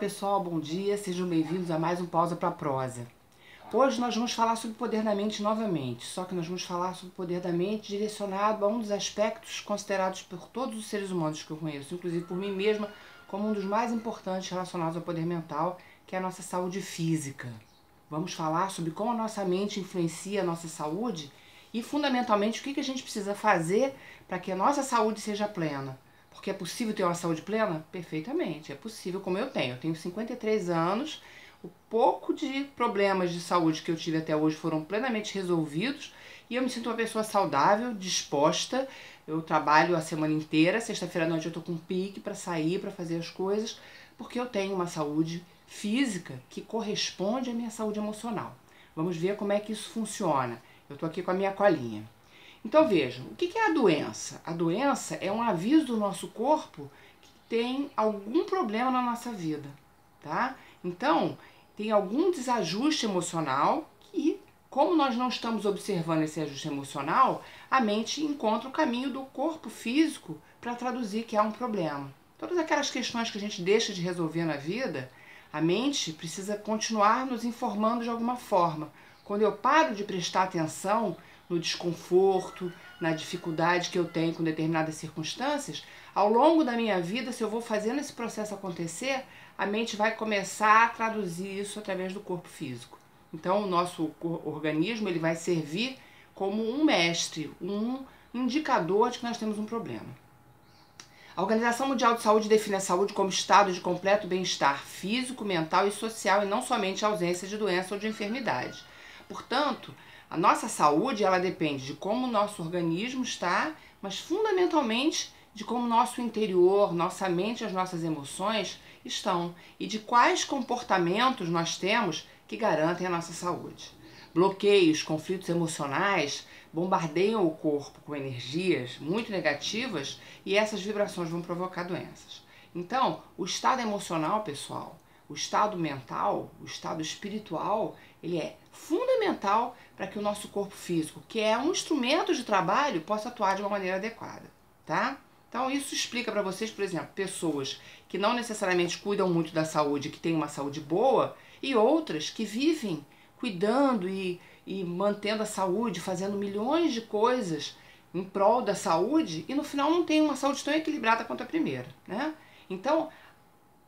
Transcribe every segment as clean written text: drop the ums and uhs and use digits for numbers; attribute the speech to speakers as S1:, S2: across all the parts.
S1: pessoal, bom dia, sejam bem-vindos a mais um Pausa para Prosa. Hoje nós vamos falar sobre o poder da mente novamente, só que nós vamos falar sobre o poder da mente direcionado a um dos aspectos considerados por todos os seres humanos que eu conheço, inclusive por mim mesma, como um dos mais importantes relacionados ao poder mental, que é a nossa saúde física. Vamos falar sobre como a nossa mente influencia a nossa saúde e, fundamentalmente, o que a gente precisa fazer para que a nossa saúde seja plena. Porque é possível ter uma saúde plena? Perfeitamente, é possível, como eu tenho. Eu tenho 53 anos, o pouco de problemas de saúde que eu tive até hoje foram plenamente resolvidos e eu me sinto uma pessoa saudável, disposta. Eu trabalho a semana inteira, sexta-feira à noite eu tô com pique para sair, para fazer as coisas, porque eu tenho uma saúde física que corresponde à minha saúde emocional. Vamos ver como é que isso funciona. Eu tô aqui com a minha colinha. Então vejam, o que é a doença? A doença é um aviso do nosso corpo que tem algum problema na nossa vida, tá? Então, tem algum desajuste emocional que, como nós não estamos observando esse ajuste emocional, a mente encontra o caminho do corpo físico para traduzir que há um problema. Todas aquelas questões que a gente deixa de resolver na vida, a mente precisa continuar nos informando de alguma forma. Quando eu paro de prestar atenção no desconforto, na dificuldade que eu tenho com determinadas circunstâncias, ao longo da minha vida, se eu vou fazendo esse processo acontecer, a mente vai começar a traduzir isso através do corpo físico. Então, o nosso organismo ele vai servir como um mestre, um indicador de que nós temos um problema. A Organização Mundial de Saúde define a saúde como estado de completo bem-estar físico, mental e social e não somente a ausência de doença ou de enfermidade. Portanto, a nossa saúde ela depende de como o nosso organismo está, mas fundamentalmente de como o nosso interior, nossa mente e as nossas emoções estão e de quais comportamentos nós temos que garantem a nossa saúde. Bloqueios, conflitos emocionais bombardeiam o corpo com energias muito negativas e essas vibrações vão provocar doenças. Então, o estado emocional, pessoal, o estado mental, o estado espiritual, ele é fundamental para que o nosso corpo físico, que é um instrumento de trabalho, possa atuar de uma maneira adequada, tá? Então isso explica para vocês, por exemplo, pessoas que não necessariamente cuidam muito da saúde, que têm uma saúde boa, e outras que vivem cuidando e mantendo a saúde, fazendo milhões de coisas em prol da saúde, e no final não tem uma saúde tão equilibrada quanto a primeira, né? Então,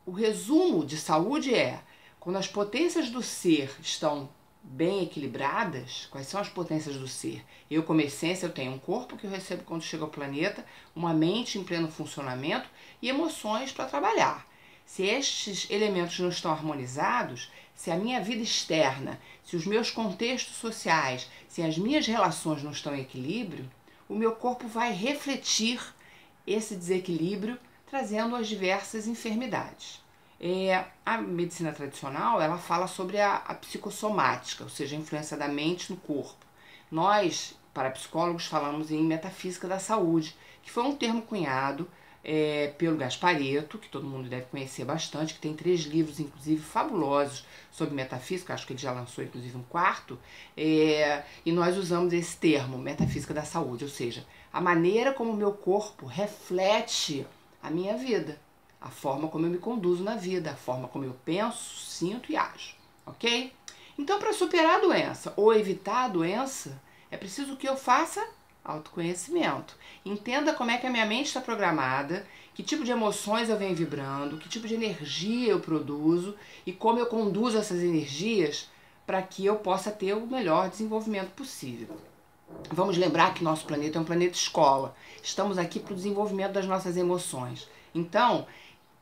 S1: o resumo de saúde é quando as potências do ser estão bem equilibradas. Quais são as potências do ser? Eu, como essência, eu tenho um corpo que eu recebo quando chego ao planeta, uma mente em pleno funcionamento e emoções para trabalhar. Se estes elementos não estão harmonizados, se a minha vida externa, se os meus contextos sociais, se as minhas relações não estão em equilíbrio, o meu corpo vai refletir esse desequilíbrio, trazendo as diversas enfermidades. A medicina tradicional ela fala sobre a psicossomática, ou seja, a influência da mente no corpo. Nós, parapsicólogos, falamos em metafísica da saúde, que foi um termo cunhado pelo Gasparetto, que todo mundo deve conhecer bastante, que tem 3 livros, inclusive, fabulosos sobre metafísica, acho que ele já lançou, inclusive, um 4º, e nós usamos esse termo, metafísica da saúde, ou seja, a maneira como o meu corpo reflete a minha vida, a forma como eu me conduzo na vida, a forma como eu penso, sinto e ajo, ok? Então, para superar a doença ou evitar a doença, é preciso que eu faça autoconhecimento. Entenda como é que a minha mente está programada, que tipo de emoções eu venho vibrando, que tipo de energia eu produzo e como eu conduzo essas energias para que eu possa ter o melhor desenvolvimento possível. Vamos lembrar que nosso planeta é um planeta escola. Estamos aqui para o desenvolvimento das nossas emoções. Então,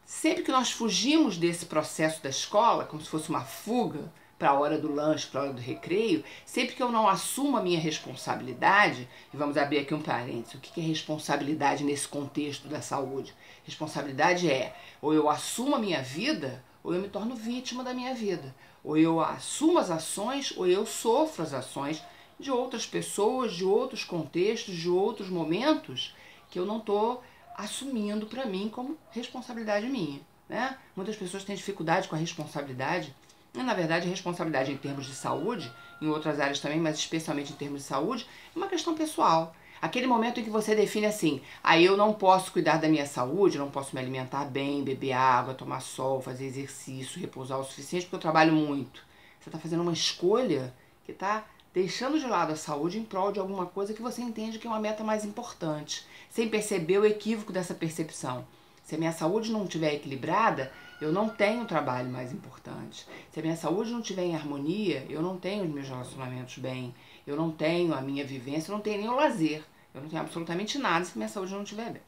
S1: sempre que nós fugimos desse processo da escola, como se fosse uma fuga para a hora do lanche, para a hora do recreio, sempre que eu não assumo a minha responsabilidade, e vamos abrir aqui um parênteses, o que é responsabilidade nesse contexto da saúde? Responsabilidade é, ou eu assumo a minha vida, ou eu me torno vítima da minha vida. Ou eu assumo as ações, ou eu sofro as ações de outras pessoas, de outros contextos, de outros momentos que eu não estou assumindo para mim como responsabilidade minha, né? Muitas pessoas têm dificuldade com a responsabilidade. E, na verdade, a responsabilidade em termos de saúde, em outras áreas também, mas especialmente em termos de saúde, é uma questão pessoal. Aquele momento em que você define assim, eu não posso cuidar da minha saúde, não posso me alimentar bem, beber água, tomar sol, fazer exercício, repousar o suficiente porque eu trabalho muito. Você está fazendo uma escolha que está deixando de lado a saúde em prol de alguma coisa que você entende que é uma meta mais importante, sem perceber o equívoco dessa percepção. Se a minha saúde não estiver equilibrada, eu não tenho o trabalho mais importante. Se a minha saúde não estiver em harmonia, eu não tenho os meus relacionamentos bem, eu não tenho a minha vivência, eu não tenho nem o lazer. Eu não tenho absolutamente nada se minha saúde não estiver bem.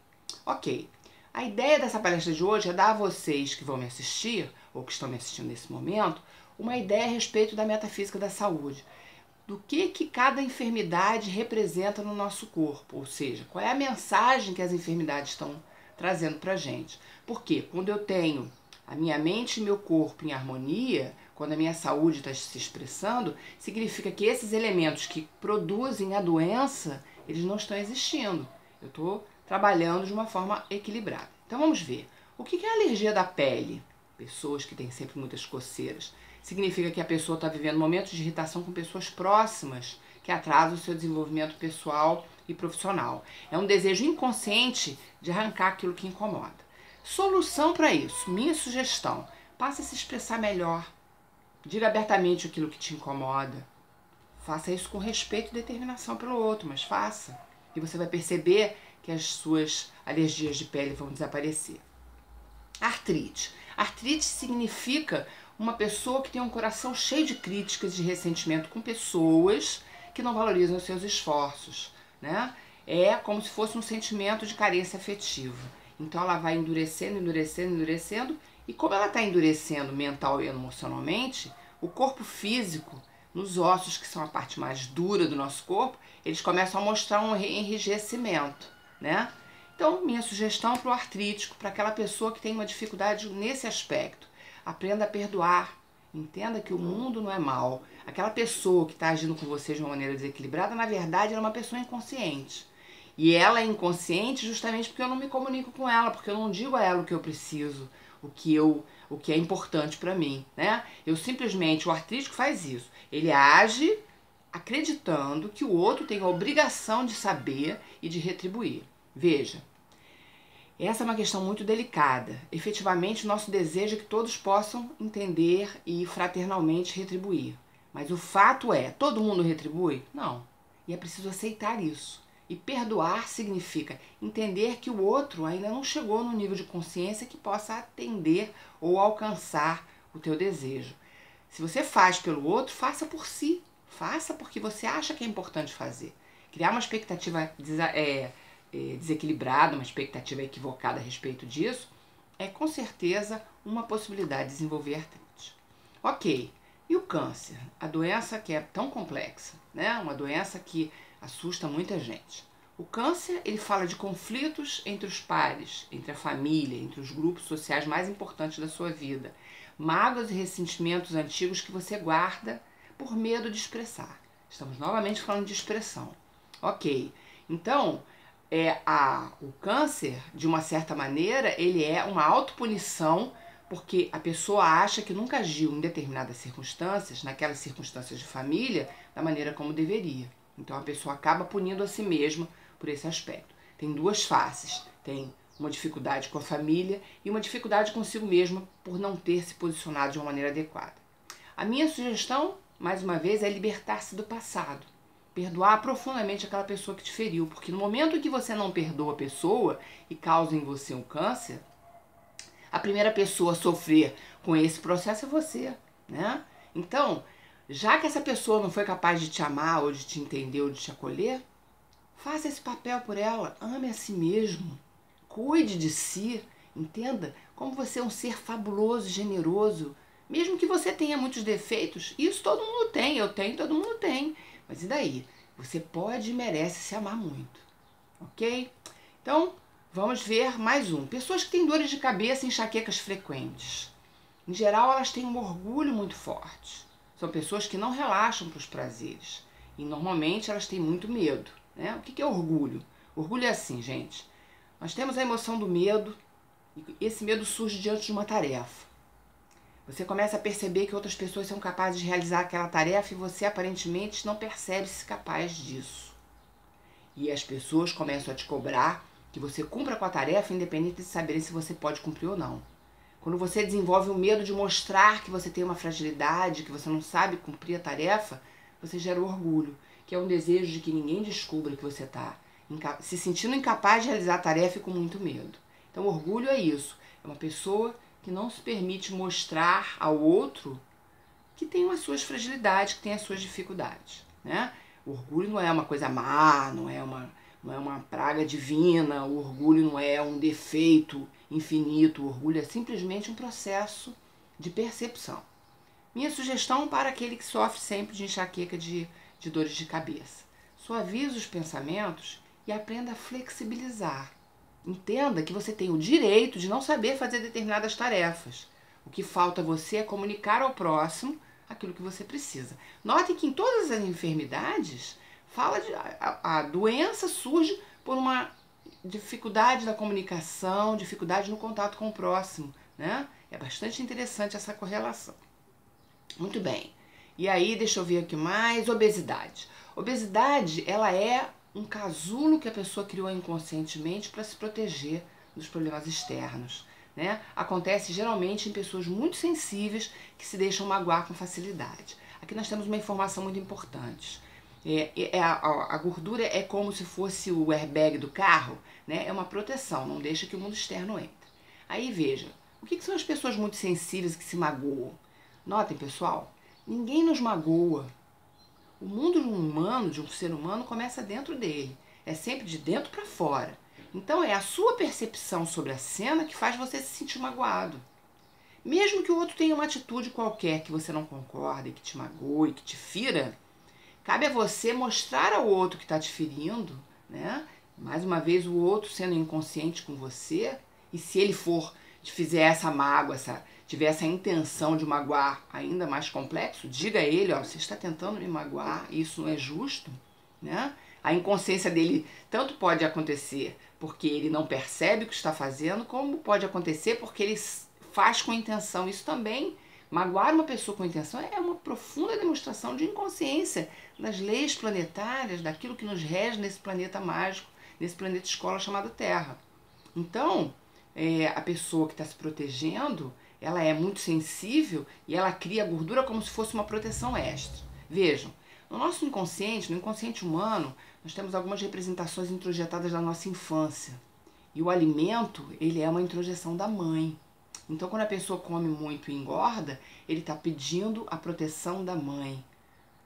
S1: Ok. A ideia dessa palestra de hoje é dar a vocês que vão me assistir, ou que estão me assistindo nesse momento, uma ideia a respeito da metafísica da saúde. Do que cada enfermidade representa no nosso corpo. Ou seja, qual é a mensagem que as enfermidades estão trazendo pra gente. Porque quando eu tenho a minha mente e meu corpo em harmonia, quando a minha saúde está se expressando, significa que esses elementos que produzem a doença, eles não estão existindo. Eu estou trabalhando de uma forma equilibrada. Então vamos ver. O que é a alergia da pele? Pessoas que têm sempre muitas coceiras. Significa que a pessoa está vivendo momentos de irritação com pessoas próximas, que atrasam o seu desenvolvimento pessoal e profissional. É um desejo inconsciente de arrancar aquilo que incomoda. Solução para isso, minha sugestão, passe a se expressar melhor. Diga abertamente aquilo que te incomoda. Faça isso com respeito e determinação pelo outro, mas faça. E você vai perceber que as suas alergias de pele vão desaparecer. Artrite. Artrite significa uma pessoa que tem um coração cheio de críticas e de ressentimento com pessoas que não valorizam os seus esforços, né? É como se fosse um sentimento de carência afetiva. Então ela vai endurecendo, endurecendo, endurecendo, e como ela está endurecendo mental e emocionalmente, o corpo físico, nos ossos, que são a parte mais dura do nosso corpo, eles começam a mostrar um enrijecimento, né? Então, minha sugestão para o artrítico, para aquela pessoa que tem uma dificuldade nesse aspecto, aprenda a perdoar. Entenda que o mundo não é mau. Aquela pessoa que está agindo com você de uma maneira desequilibrada, na verdade, ela é uma pessoa inconsciente. E ela é inconsciente justamente porque eu não me comunico com ela, porque eu não digo a ela o que eu preciso, o que é importante para mim, né? O artrítico faz isso. Ele age acreditando que o outro tem a obrigação de saber e de retribuir. Veja, essa é uma questão muito delicada. Efetivamente, nosso desejo é que todos possam entender e fraternalmente retribuir. Mas o fato é, todo mundo retribui? Não. E é preciso aceitar isso. E perdoar significa entender que o outro ainda não chegou no nível de consciência que possa atender ou alcançar o teu desejo. Se você faz pelo outro, faça por si. Faça porque você acha que é importante fazer. Criar uma expectativa desequilibrada, uma expectativa equivocada a respeito disso, é com certeza uma possibilidade de desenvolver artrite. Ok, e o câncer? A doença que é tão complexa, né? Uma doença que assusta muita gente. O câncer, ele fala de conflitos entre os pares, entre a família, entre os grupos sociais mais importantes da sua vida. Mágoas e ressentimentos antigos que você guarda por medo de expressar. Estamos novamente falando de expressão. Ok, então, o câncer, de uma certa maneira, ele é uma autopunição, porque a pessoa acha que nunca agiu em determinadas circunstâncias, naquelas circunstâncias de família, da maneira como deveria. Então a pessoa acaba punindo a si mesma por esse aspecto. Tem duas faces. Tem uma dificuldade com a família e uma dificuldade consigo mesma por não ter se posicionado de uma maneira adequada. A minha sugestão, mais uma vez, é libertar-se do passado. Perdoar profundamente aquela pessoa que te feriu, porque no momento em que você não perdoa a pessoa e causa em você um câncer, a primeira pessoa a sofrer com esse processo é você, né? Então, já que essa pessoa não foi capaz de te amar ou de te entender ou de te acolher, faça esse papel por ela, ame a si mesmo, cuide de si, entenda como você é um ser fabuloso, generoso, mesmo que você tenha muitos defeitos, isso todo mundo tem, eu tenho, todo mundo tem, mas e daí? Você pode e merece se amar muito, ok? Então, vamos ver mais um. Pessoas que têm dores de cabeça e enxaquecas frequentes. Em geral, elas têm um orgulho muito forte. São pessoas que não relaxam para os prazeres. E normalmente elas têm muito medo, né? O que é orgulho? Orgulho é assim, gente. Nós temos a emoção do medo e esse medo surge diante de uma tarefa. Você começa a perceber que outras pessoas são capazes de realizar aquela tarefa e você aparentemente não percebe-se capaz disso. E as pessoas começam a te cobrar que você cumpra com a tarefa, independente de saberem se você pode cumprir ou não. Quando você desenvolve o medo de mostrar que você tem uma fragilidade, que você não sabe cumprir a tarefa, você gera o orgulho, que é um desejo de que ninguém descubra que você está se sentindo incapaz de realizar a tarefa e com muito medo. Então, orgulho é isso. É uma pessoa que não se permite mostrar ao outro que tem as suas fragilidades, que tem as suas dificuldades, né? O orgulho não é uma coisa má, não é uma praga divina, o orgulho não é um defeito infinito, o orgulho é simplesmente um processo de percepção. Minha sugestão para aquele que sofre sempre de enxaqueca de dores de cabeça: suavize os pensamentos e aprenda a flexibilizar. Entenda que você tem o direito de não saber fazer determinadas tarefas. O que falta a você é comunicar ao próximo aquilo que você precisa. Note que em todas as enfermidades, a doença surge por uma dificuldade da comunicação, dificuldade no contato com o próximo, né? É bastante interessante essa correlação. Muito bem. E aí, deixa eu ver aqui mais, obesidade. Obesidade, ela é um casulo que a pessoa criou inconscientemente para se proteger dos problemas externos, né? Acontece geralmente em pessoas muito sensíveis que se deixam magoar com facilidade. Aqui nós temos uma informação muito importante. A gordura é como se fosse o airbag do carro, né? É uma proteção, não deixa que o mundo externo entre. Aí veja, o que são as pessoas muito sensíveis que se magoam? Notem, pessoal, ninguém nos magoa. O mundo humano, de um ser humano, começa dentro dele. É sempre de dentro para fora. Então é a sua percepção sobre a cena que faz você se sentir magoado. Mesmo que o outro tenha uma atitude qualquer que você não concorda, e que te magoe, que te fira, cabe a você mostrar ao outro que está te ferindo, né? Mais uma vez, o outro sendo inconsciente com você, e se ele te fizer essa mágoa, tiver essa intenção de magoar ainda mais complexo, diga a ele: ó, você está tentando me magoar, isso não é justo, né? A inconsciência dele tanto pode acontecer porque ele não percebe o que está fazendo, como pode acontecer porque ele faz com intenção. Isso também, magoar uma pessoa com intenção é uma profunda demonstração de inconsciência das leis planetárias, daquilo que nos rege nesse planeta mágico, nesse planeta escola chamado Terra. Então, a pessoa que está se protegendo, ela é muito sensível e ela cria a gordura como se fosse uma proteção extra. Vejam, no nosso inconsciente, no inconsciente humano, nós temos algumas representações introjetadas da nossa infância. E o alimento, ele é uma introjeção da mãe. Então, quando a pessoa come muito e engorda, ele está pedindo a proteção da mãe,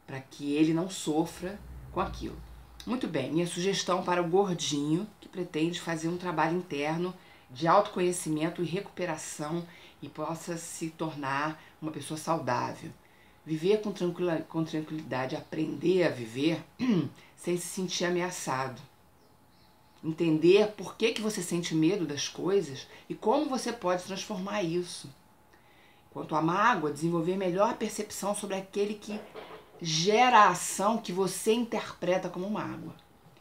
S1: para que ele não sofra com aquilo. Muito bem, minha sugestão para o gordinho que pretende fazer um trabalho interno de autoconhecimento e recuperação e possa se tornar uma pessoa saudável. Viver com tranquilidade, aprender a viver sem se sentir ameaçado. Entender por que você sente medo das coisas e como você pode transformar isso. Quanto à mágoa, desenvolver melhor percepção sobre aquele que gera a ação que você interpreta como mágoa.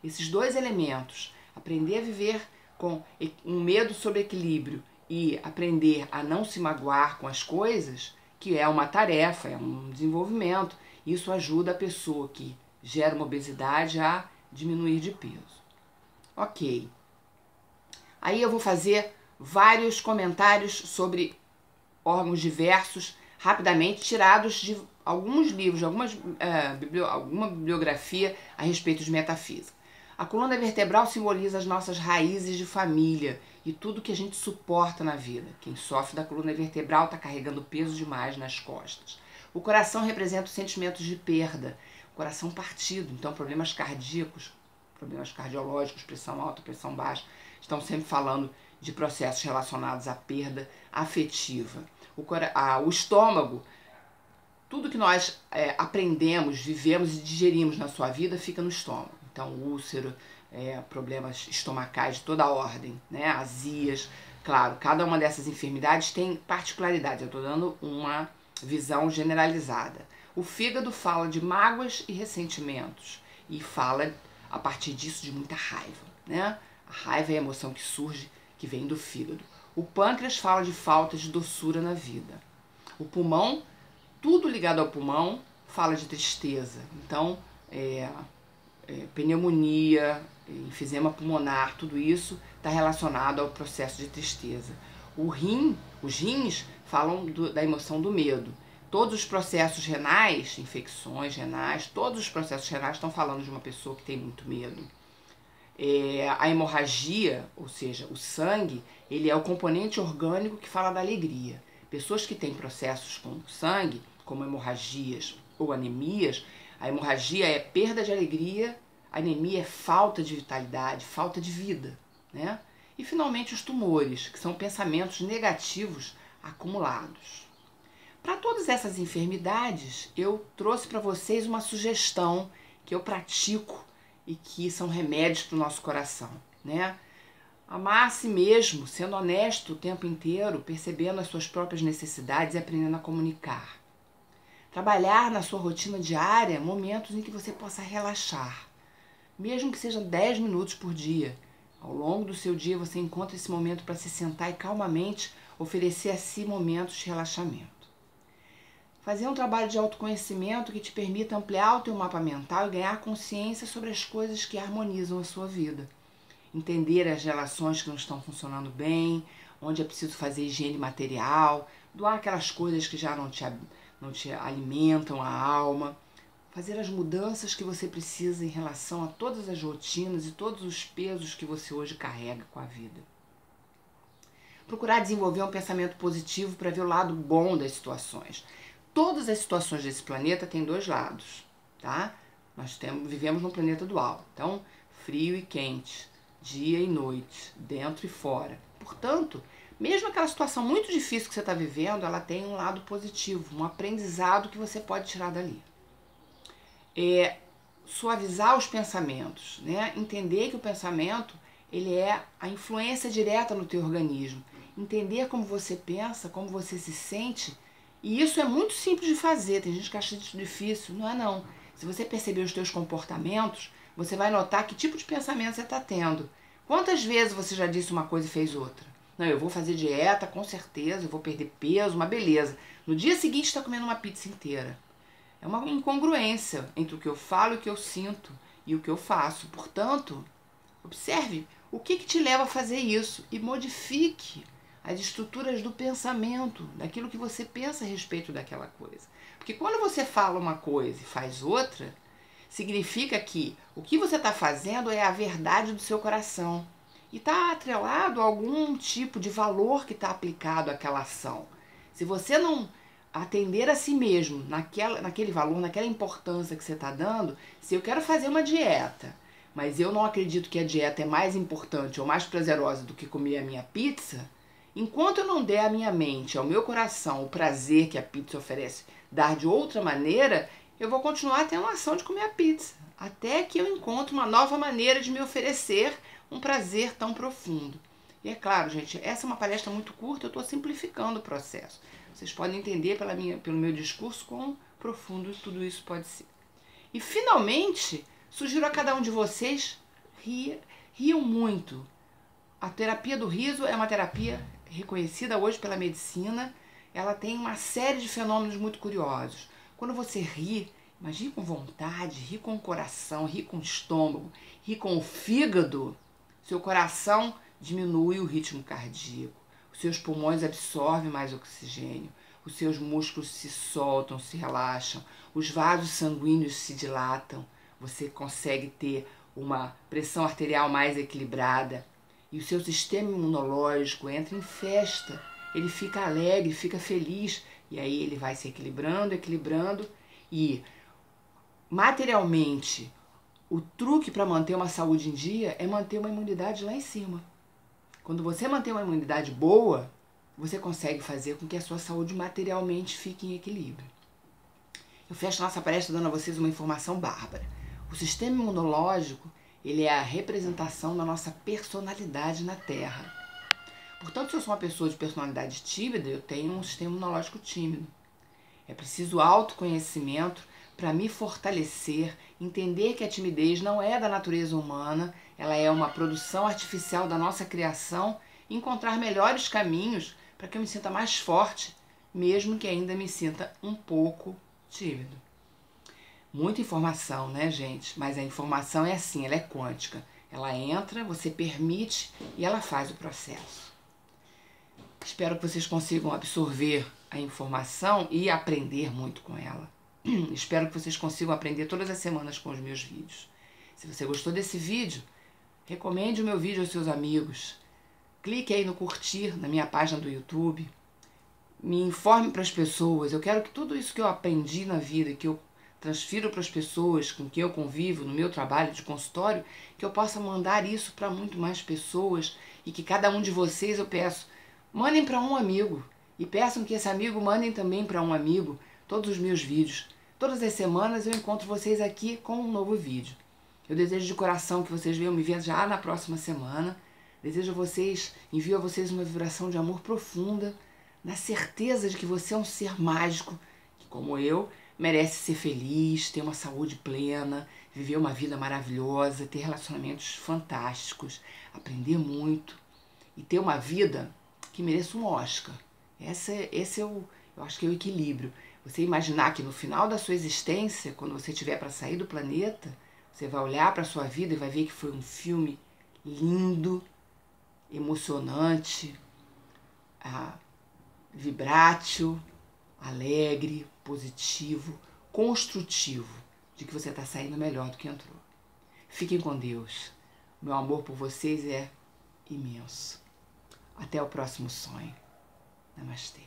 S1: Esses dois elementos, aprender a viver com um medo sobre equilíbrio e aprender a não se magoar com as coisas, que é uma tarefa, é um desenvolvimento, isso ajuda a pessoa que gera uma obesidade a diminuir de peso. Ok. Aí eu vou fazer vários comentários sobre órgãos diversos, rapidamente, tirados de alguns livros, de alguma bibliografia a respeito de metafísica. A coluna vertebral simboliza as nossas raízes de família e tudo que a gente suporta na vida. Quem sofre da coluna vertebral está carregando peso demais nas costas. O coração representa os sentimentos de perda, o coração partido, então problemas cardíacos, problemas cardiológicos, pressão alta, pressão baixa, estão sempre falando de processos relacionados à perda afetiva. O estômago, tudo que nós aprendemos, vivemos e digerimos na sua vida fica no estômago. Então, úlcero, problemas estomacais de toda a ordem, né? Azias. Claro, cada uma dessas enfermidades tem particularidades. Eu estou dando uma visão generalizada. O fígado fala de mágoas e ressentimentos e fala, a partir disso, de muita raiva, né? A raiva é a emoção que surge, que vem do fígado. O pâncreas fala de falta de doçura na vida. O pulmão, tudo ligado ao pulmão, fala de tristeza. Então, pneumonia, enfisema pulmonar, tudo isso está relacionado ao processo de tristeza. Os rins falam da emoção do medo. Todos os processos renais, infecções renais, todos os processos renais estão falando de uma pessoa que tem muito medo. A hemorragia, ou seja, o sangue, ele é o componente orgânico que fala da alegria. Pessoas que têm processos com sangue, como hemorragias ou anemias, a hemorragia é perda de alegria, a anemia é falta de vitalidade, falta de vida, né? E finalmente os tumores, que são pensamentos negativos acumulados. Para todas essas enfermidades, eu trouxe para vocês uma sugestão que eu pratico e que são remédios para o nosso coração, né? Amar a si mesmo, sendo honesto o tempo inteiro, percebendo as suas próprias necessidades e aprendendo a comunicar. Trabalhar na sua rotina diária momentos em que você possa relaxar, mesmo que sejam 10 minutos por dia. Ao longo do seu dia você encontra esse momento para se sentar e calmamente oferecer a si momentos de relaxamento. Fazer um trabalho de autoconhecimento que te permita ampliar o teu mapa mental e ganhar consciência sobre as coisas que harmonizam a sua vida. Entender as relações que não estão funcionando bem, onde é preciso fazer higiene material, doar aquelas coisas que já não te alimentam a alma. Fazer as mudanças que você precisa em relação a todas as rotinas e todos os pesos que você hoje carrega com a vida. Procurar desenvolver um pensamento positivo para ver o lado bom das situações. Todas as situações desse planeta têm dois lados, tá? Vivemos num planeta dual, então frio e quente, dia e noite, dentro e fora. Portanto, mesmo aquela situação muito difícil que você está vivendo, ela tem um lado positivo, um aprendizado que você pode tirar dali. Suavizar os pensamentos, né? Entender que o pensamento ele é a influência direta no teu organismo. Entender como você pensa, como você se sente. E isso é muito simples de fazer, tem gente que acha isso difícil, não é não. Se você perceber os teus comportamentos, você vai notar que tipo de pensamento você está tendo. Quantas vezes você já disse uma coisa e fez outra? Não, eu vou fazer dieta, com certeza, eu vou perder peso, uma beleza. No dia seguinte está comendo uma pizza inteira. É uma incongruência entre o que eu falo, o que eu sinto e o que eu faço. Portanto, observe o que te leva a fazer isso e modifique as estruturas do pensamento, daquilo que você pensa a respeito daquela coisa. Porque quando você fala uma coisa e faz outra, significa que o que você está fazendo é a verdade do seu coração. E está atrelado a algum tipo de valor que está aplicado àquela ação. Se você não atender a si mesmo naquele valor, naquela importância que você está dando, se eu quero fazer uma dieta, mas eu não acredito que a dieta é mais importante ou mais prazerosa do que comer a minha pizza, enquanto eu não der à minha mente, ao meu coração, o prazer que a pizza oferece, dar de outra maneira, eu vou continuar tendo a ação de comer a pizza, até que eu encontre uma nova maneira de me oferecer um prazer tão profundo. E é claro, gente, essa é uma palestra muito curta, eu estou simplificando o processo. Vocês podem entender pelo meu discurso quão profundo tudo isso pode ser. E finalmente, sugiro a cada um de vocês, riam muito. A terapia do riso é uma terapia reconhecida hoje pela medicina. Ela tem uma série de fenômenos muito curiosos. Quando você ri, mas ri com vontade, ri com o coração, ri com o estômago, ri com o fígado, seu coração diminui o ritmo cardíaco. Os seus pulmões absorvem mais oxigênio, os seus músculos se soltam, se relaxam, os vasos sanguíneos se dilatam, você consegue ter uma pressão arterial mais equilibrada e o seu sistema imunológico entra em festa, ele fica alegre, fica feliz e aí ele vai se equilibrando e materialmente o truque para manter uma saúde em dia é manter uma imunidade lá em cima. Quando você mantém uma imunidade boa, você consegue fazer com que a sua saúde materialmente fique em equilíbrio. Eu fecho nossa palestra dando a vocês uma informação bárbara. O sistema imunológico, ele é a representação da nossa personalidade na Terra. Portanto, se eu sou uma pessoa de personalidade tímida, eu tenho um sistema imunológico tímido. É preciso autoconhecimento para me fortalecer, entender que a timidez não é da natureza humana, ela é uma produção artificial da nossa criação, e encontrar melhores caminhos para que eu me sinta mais forte, mesmo que ainda me sinta um pouco tímido. Muita informação, né, gente? Mas a informação é assim, ela é quântica. Ela entra, você permite e ela faz o processo. Espero que vocês consigam absorver a informação e aprender muito com ela. Espero que vocês consigam aprender todas as semanas com os meus vídeos. Se você gostou desse vídeo, recomende o meu vídeo aos seus amigos. Clique aí no curtir na minha página do YouTube. Me informe para as pessoas. Eu quero que tudo isso que eu aprendi na vida, que eu transfiro para as pessoas com quem eu convivo no meu trabalho de consultório, que eu possa mandar isso para muito mais pessoas e que cada um de vocês, eu peço, mandem para um amigo e peçam que esse amigo mandem também para um amigo todos os meus vídeos. Todas as semanas eu encontro vocês aqui com um novo vídeo. Eu desejo de coração que vocês venham me ver já na próxima semana. Desejo a vocês, envio a vocês uma vibração de amor profunda, na certeza de que você é um ser mágico, que como eu, merece ser feliz, ter uma saúde plena, viver uma vida maravilhosa, ter relacionamentos fantásticos, aprender muito e ter uma vida que mereça um Oscar. Esse é eu acho que é o equilíbrio. Você imaginar que no final da sua existência, quando você estiver para sair do planeta, você vai olhar para a sua vida e vai ver que foi um filme lindo, emocionante, vibrátil, alegre, positivo, construtivo, de que você está saindo melhor do que entrou. Fiquem com Deus. Meu amor por vocês é imenso. Até o próximo sonho. Namastê.